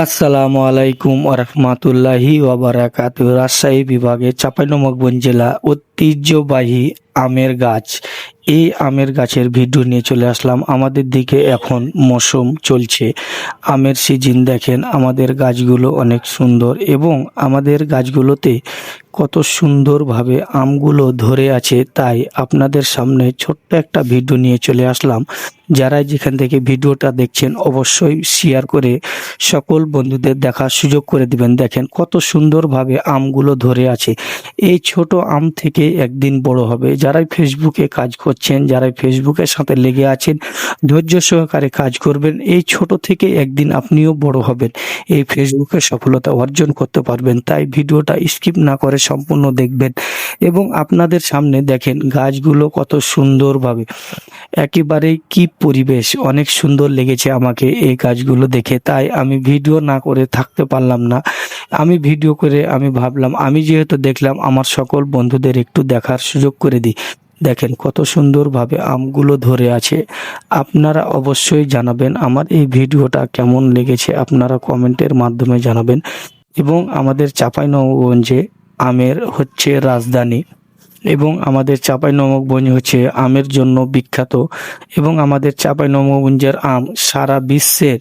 আসসালামু আলাইকুম ওরহমাতুল্লাহি ওয়াবারাকাতুহু। রাজশাহী বিভাগের চাঁপাইনবাবগঞ্জ জেলা ঐতিহ্যবাহী আমের গাছ। এই আমের গাছের ভিডিও নিয়ে চলে আসলাম। আমাদের দিকে এখন মৌসুম চলছে, আমের সিজন। দেখেন আমাদের গাছগুলো অনেক সুন্দর এবং আমাদের গাছগুলোতে কত সুন্দরভাবে আমগুলো ধরে আছে। তাই আপনাদের সামনে ছোট্ট একটা ভিডিও নিয়ে চলে আসলাম। যারা যেখান থেকে ভিডিওটা দেখছেন অবশ্যই শেয়ার করে সকল বন্ধুদের দেখার সুযোগ করে দিবেন। দেখেন কত সুন্দরভাবে আমগুলো ধরে আছে। এই ছোট আম থেকে একদিন বড় হবে। যারাই ফেসবুকে কাজ করছেন, যারাই ফেসবুকের সাথে লেগে আছেন, ধৈর্য সহকারে কাজ করবেন। এই ছোট থেকে একদিন আপনিও বড় হবেন, এই ফেসবুকে সফলতা অর্জন করতে পারবেন। তাই ভিডিওটা স্কিপ না করে সম্পূর্ণ দেখবেন। এবং আপনাদের সামনে দেখেন গাছগুলো কত সুন্দরভাবে, একেবারেই কি পরিবেশ, অনেক সুন্দর লেগেছে আমাকে এই গাছগুলো দেখে। তাই আমি ভিডিও না করে থাকতে পারলাম না। আমি ভিডিও করে আমি ভাবলাম, আমি যেহেতু দেখলাম আমার সকল বন্ধুদের একটু দেখার সুযোগ করে দিই। দেখেন কত সুন্দরভাবে আমগুলো ধরে আছে। আপনারা অবশ্যই জানাবেন আমার এই ভিডিওটা কেমন লেগেছে, আপনারা কমেন্টের মাধ্যমে জানাবেন। এবং আমাদের চাঁপাইনবাবগঞ্জে আমের হচ্ছে রাজধানী, এবং আমাদের চাঁপাইনবাবগঞ্জ হচ্ছে আমের জন্য বিখ্যাত। এবং আমাদের চাঁপাইনবাবগঞ্জের আম সারা বিশ্বের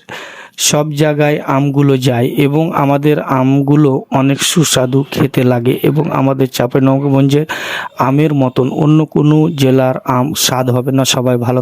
সব জায়গায় আমগুলো যায় এবং আমাদের আমগুলো অনেক সুস্বাদু খেতে লাগে। এবং আমাদের চাঁপাইনবাবগঞ্জের আমের মতন অন্য কোনো জেলার আম স্বাদ হবে না। সবাই ভালো